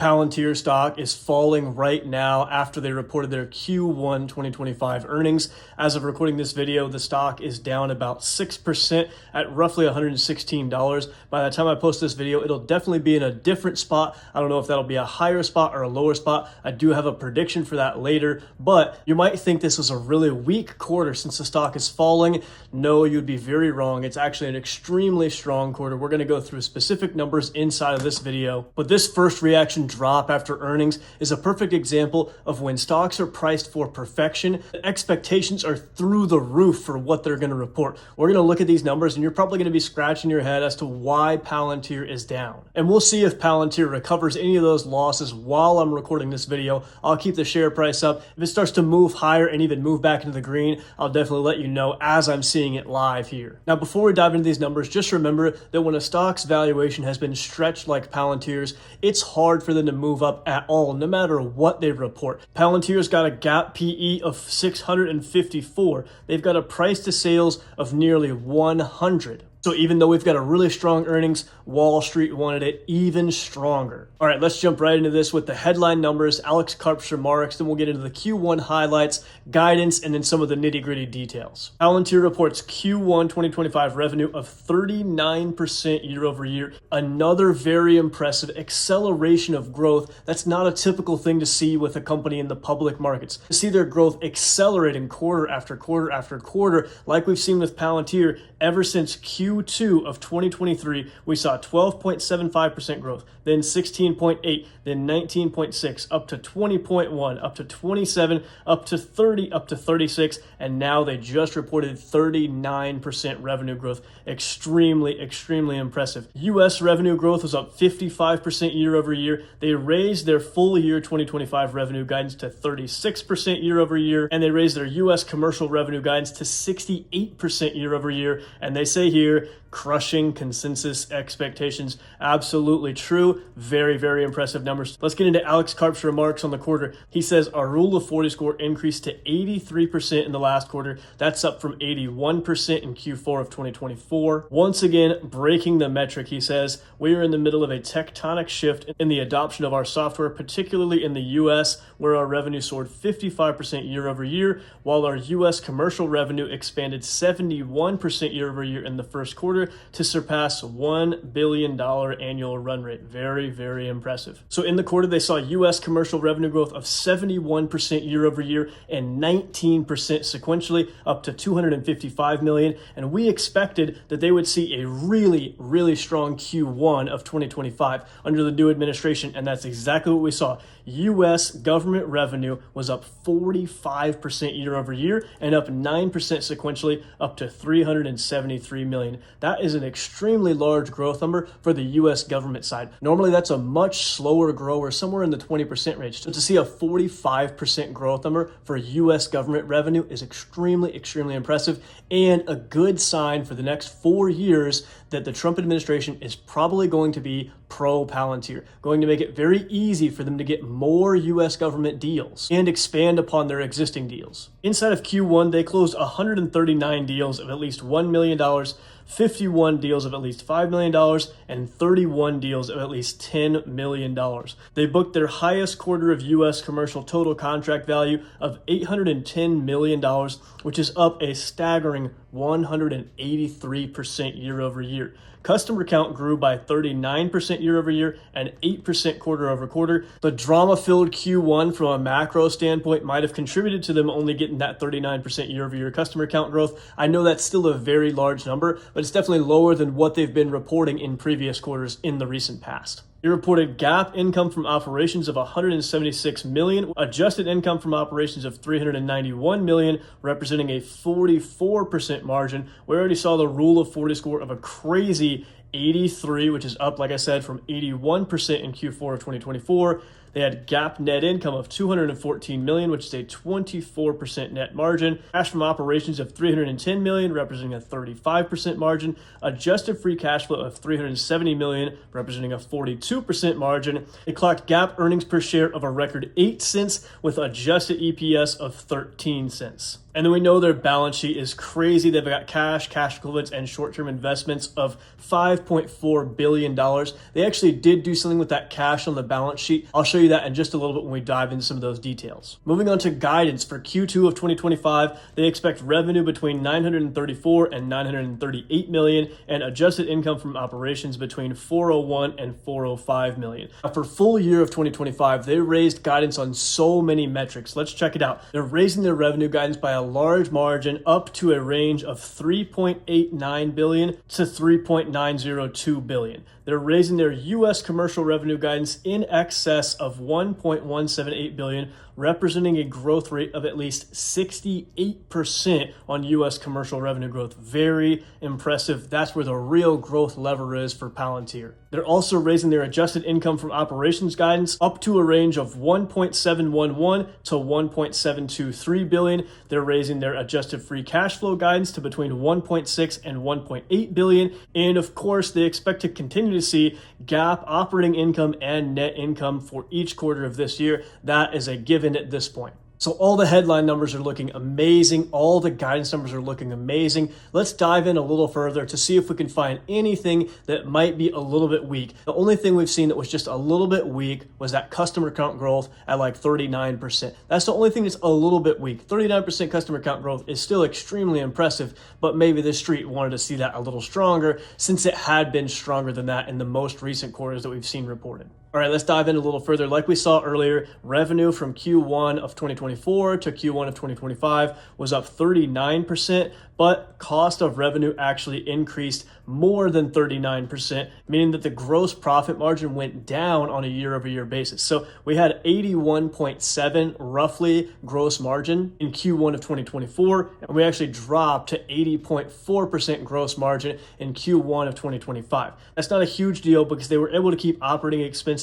Palantir stock is falling right now after they reported their Q1 2025 earnings. As of recording this video, the stock is down about 6% at roughly $116. By the time I post this video, it'll definitely be in a different spot. I don't know if that'll be a higher spot or a lower spot. I do have a prediction for that later, but you might think this was a really weak quarter since the stock is falling. No, you'd be very wrong. It's actually an extremely strong quarter. We're going to go through specific numbers inside of this video, but this first reaction drop after earnings is a perfect example of when stocks are priced for perfection. The expectations are through the roof for what they're going to report. We're going to look at these numbers and you're probably going to be scratching your head as to why Palantir is down. And we'll see if Palantir recovers any of those losses while I'm recording this video. I'll keep the share price up. If it starts to move higher and even move back into the green, I'll definitely let you know as I'm seeing it live here. Now, before we dive into these numbers, just remember that when a stock's valuation has been stretched like Palantir's, it's hard for them to move up at all, no matter what they report. Palantir's got a gap PE of 654. They've got a price to sales of nearly 100. So even though we've got a really strong earnings, Wall Street wanted it even stronger. All right, let's jump right into this with the headline numbers, Alex Karp's remarks, then we'll get into the Q1 highlights, guidance, and then some of the nitty-gritty details. Palantir reports Q1 2025 revenue of 39% year over year. Another very impressive acceleration of growth. That's not a typical thing to see with a company in the public markets. To see their growth accelerating quarter after quarter after quarter, like we've seen with Palantir ever since Q2 of 2023, we saw 12.75% growth, then 16.8, then 19.6, up to 20.1, up to 27, up to 30, up to 36, and now they just reported 39% revenue growth. Extremely, extremely impressive. US revenue growth was up 55% year over year. They raised their full year 2025 revenue guidance to 36% year over year, and they raised their US commercial revenue guidance to 68% year over year, and they say here, crushing consensus expectations. Absolutely true. Very, very impressive numbers. Let's get into Alex Karp's remarks on the quarter. He says our Rule of 40 score increased to 83% in the last quarter. That's up from 81% in Q4 of 2024. Once again, breaking the metric, he says, we are in the middle of a tectonic shift in the adoption of our software, particularly in the US, where our revenue soared 55% year over year, while our US commercial revenue expanded 71% year over year in the first quarter to surpass $1 billion annual run rate. Very, very impressive. So in the quarter, they saw US commercial revenue growth of 71% year over year and 19% sequentially, up to $255 million. And we expected that they would see a really, really strong Q1 of 2025 under the new administration. And that's exactly what we saw. US government revenue was up 45% year over year and up 9% sequentially, up to $373 million. That is an extremely large growth number for the US government side. Normally that's a much slower grower, somewhere in the 20% range. So to see a 45% growth number for US government revenue is extremely, extremely impressive and a good sign for the next 4 years that the Trump administration is probably going to be pro-Palantir, going to make it very easy for them to get more US government deals and expand upon their existing deals. Inside of Q1, they closed 139 deals of at least $1 million, 51 deals of at least $5 million, and 31 deals of at least $10 million. They booked their highest quarter of US commercial total contract value of $810 million, which is up a staggering 183% year over year. Customer count grew by 39% year over year and 8% quarter over quarter. The drama-filled Q1 from a macro standpoint might have contributed to them only getting that 39% year over year customer count growth. I know that's still a very large number, but it's definitely lower than what they've been reporting in previous quarters in the recent past. They reported GAAP income from operations of $176 million, adjusted income from operations of $391 million, representing a 44% margin. We already saw the Rule of 40 score of a crazy 83, which is up, like I said, from 81% in Q4 of 2024. They had GAAP net income of $214 million, which is a 24% net margin. Cash from operations of $310 million, representing a 35% margin. Adjusted free cash flow of $370 million, representing a 42% margin. They clocked GAAP earnings per share of a record 8 cents with adjusted EPS of 13 cents. And then we know their balance sheet is crazy. They've got cash equivalents, and short-term investments of $5.4 billion. They actually did do something with that cash on the balance sheet. I'll show you that in just a little bit when we dive into some of those details. Moving on to guidance for Q2 of 2025, they expect revenue between $934 and $938 million and adjusted income from operations between $401 and $405 million. Now, for full year of 2025, they raised guidance on so many metrics. Let's check it out. They're raising their revenue guidance by a large margin up to a range of $3.89 billion to $3.902 billion. They're raising their U.S. commercial revenue guidance in excess of $1.178 billion, representing a growth rate of at least 68% on U.S. commercial revenue growth. Very impressive. That's where the real growth lever is for Palantir. They're also raising their adjusted income from operations guidance up to a range of $1.711 to $1.723 billion. They're raising their adjusted free cash flow guidance to between $1.6 and $1.8 billion. And of course, they expect to continue to see GAAP operating income and net income for each quarter of this year. That is a given at this point. So all the headline numbers are looking amazing. All the guidance numbers are looking amazing. Let's dive in a little further to see if we can find anything that might be a little bit weak. The only thing we've seen that was just a little bit weak was that customer count growth at like 39%. That's the only thing that's a little bit weak. 39% customer count growth is still extremely impressive, but maybe the street wanted to see that a little stronger since it had been stronger than that in the most recent quarters that we've seen reported. All right, let's dive in a little further. Like we saw earlier, revenue from Q1 of 2024 to Q1 of 2025 was up 39%, but cost of revenue actually increased more than 39%, meaning that the gross profit margin went down on a year-over-year basis. So we had 81.7 roughly gross margin in Q1 of 2024, and we actually dropped to 80.4% gross margin in Q1 of 2025. That's not a huge deal because they were able to keep operating expenses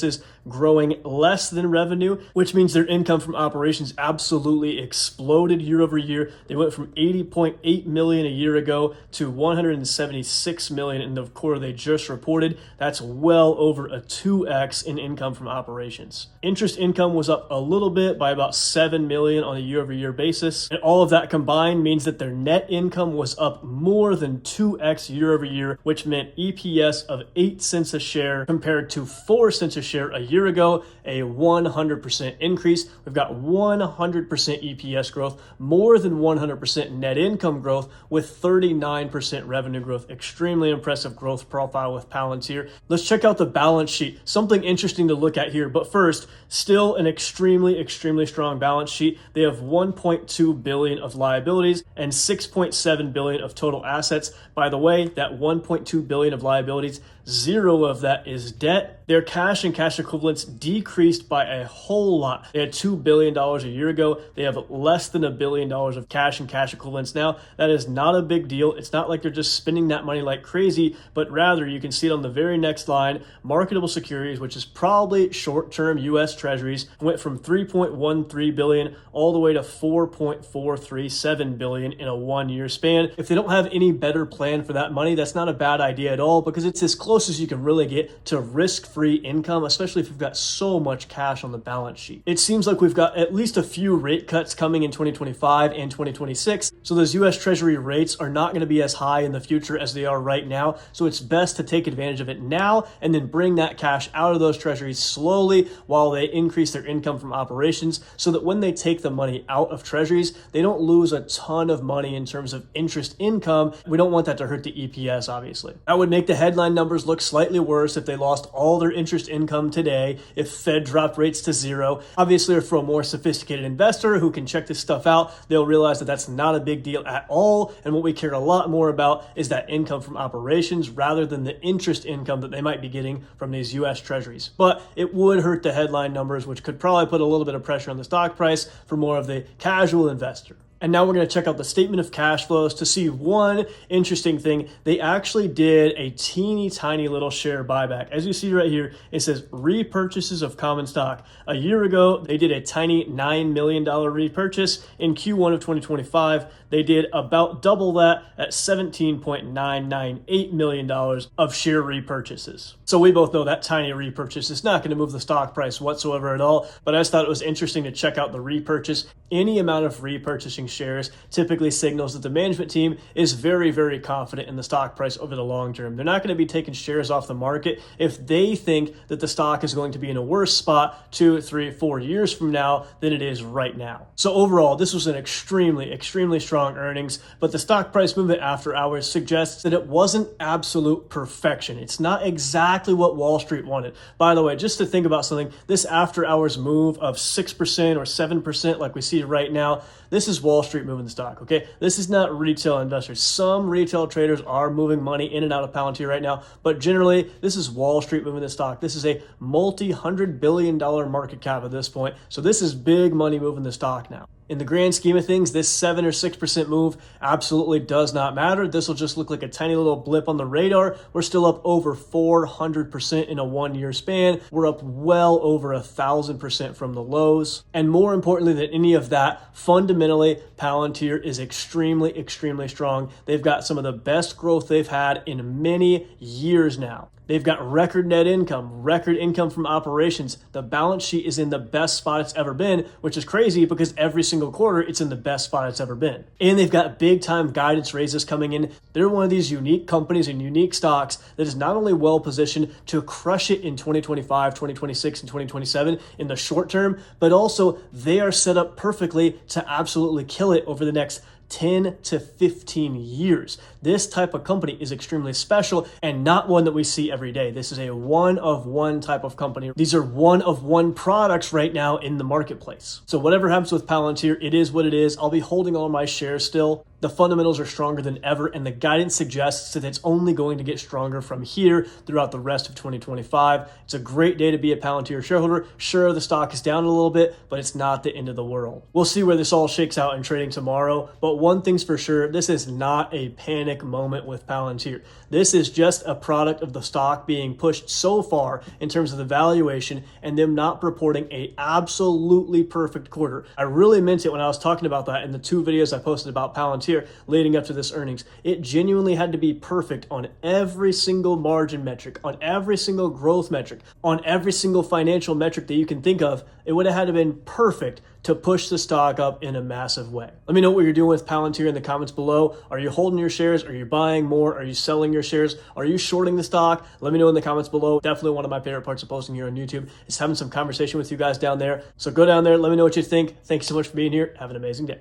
growing less than revenue, which means their income from operations absolutely exploded year over year. They went from 80.8 million a year ago to 176 million in the quarter they just reported. That's well over a 2x in income from operations. Interest income was up a little bit by about 7 million on a year over year basis. And all of that combined means that their net income was up more than 2x year over year, which meant EPS of 8 cents a share compared to 4 cents a share a year ago, a 100% increase. We've got 100% EPS growth, more than 100% net income growth with 39% revenue growth. Extremely impressive growth profile with Palantir. Let's check out the balance sheet. Something interesting to look at here, but first, still an extremely strong balance sheet. They have 1.2 billion of liabilities and 6.7 billion of total assets. By the way, that 1.2 billion of liabilities, 0 of that is debt. Their cash and cash equivalents decreased by a whole lot. They had $2 billion a year ago. They have less than $1 billion of cash and cash equivalents now. That is not a big deal. It's not like they're just spending that money like crazy, but rather you can see it on the very next line, marketable securities, which is probably short-term U.S. Treasuries, went from 3.13 billion all the way to 4.437 billion in a 1-year span. If they don't have any better plan for that money, that's not a bad idea at all because it's as close as you can really get to risk-free income, especially if you've got so much cash on the balance sheet. It seems like we've got at least a few rate cuts coming in 2025 and 2026, so those U.S. Treasury rates are not going to be as high in the future as they are right now, so it's best to take advantage of it now and then bring that cash out of those treasuries slowly while they increase their income from operations so that when they take the money out of treasuries, they don't lose a ton of money in terms of interest income. We don't want that to hurt the EPS, obviously. That would make the headline numbers look slightly worse if they lost all their interest income today, if Fed dropped rates to 0. Obviously, for a more sophisticated investor who can check this stuff out, they'll realize that that's not a big deal at all. And what we care a lot more about is that income from operations rather than the interest income that they might be getting from these U.S. treasuries. But it would hurt the headline numbers, which could probably put a little bit of pressure on the stock price for more of the casual investor. And now we're going to check out the statement of cash flows to see one interesting thing. They actually did a teeny tiny little share buyback. As you see right here, it says repurchases of common stock. A year ago, they did a tiny $9 million repurchase. In Q1 of 2025, they did about double that at $17.998 million of share repurchases. So we both know that tiny repurchase is not going to move the stock price whatsoever at all, but I just thought it was interesting to check out the repurchase. Any amount of repurchasing shares typically signals that the management team is very, very confident in the stock price over the long term. They're not going to be taking shares off the market if they think that the stock is going to be in a worse spot 2, 3, 4 years from now than it is right now. So overall, this was an extremely, extremely strong earnings, but the stock price movement after hours suggests that it wasn't absolute perfection. It's not exactly what Wall Street wanted. By the way, just to think about something, this after hours move of 6% or 7% like we see right now, this is Wall Street moving the stock, okay? This is not retail investors. Some retail traders are moving money in and out of Palantir right now, but generally, this is Wall Street moving the stock. This is a multi-$100 billion market cap at this point, so this is big money moving the stock now. In the grand scheme of things, this 7 or 6% move absolutely does not matter. This will just look like a tiny little blip on the radar. We're still up over 400% in a 1-year span. We're up well over 1,000% from the lows. And more importantly than any of that, fundamentally, Palantir is extremely, extremely strong. They've got some of the best growth they've had in many years now. They've got record net income, record income from operations. The balance sheet is in the best spot it's ever been, which is crazy because every single quarter it's in the best spot it's ever been. And they've got big time guidance raises coming in. They're one of these unique companies and unique stocks that is not only well positioned to crush it in 2025, 2026, and 2027 in the short term, but also they are set up perfectly to absolutely kill it over the next 10 to 15 years. This type of company is extremely special and not one that we see every day. This is a one-of-one type of company. These are one-of-one products right now in the marketplace. So whatever happens with Palantir, it is what it is. I'll be holding all my shares still. The fundamentals are stronger than ever, and the guidance suggests that it's only going to get stronger from here throughout the rest of 2025. It's a great day to be a Palantir shareholder. Sure, the stock is down a little bit, but it's not the end of the world. We'll see where this all shakes out in trading tomorrow, but one thing's for sure, this is not a panic moment with Palantir. This is just a product of the stock being pushed so far in terms of the valuation and them not reporting a absolutely perfect quarter. I really meant it when I was talking about that in the 2 videos I posted about Palantir leading up to this earnings. It genuinely had to be perfect on every single margin metric, on every single growth metric, on every single financial metric that you can think of. It would have had to been perfect to push the stock up in a massive way. Let me know what you're doing with Palantir in the comments below. Are you holding your shares? Are you buying more? Are you selling your shares? Are you shorting the stock? Let me know in the comments below. Definitely one of my favorite parts of posting here on YouTube is having some conversation with you guys down there. So go down there, let me know what you think. Thanks so much for being here. Have an amazing day.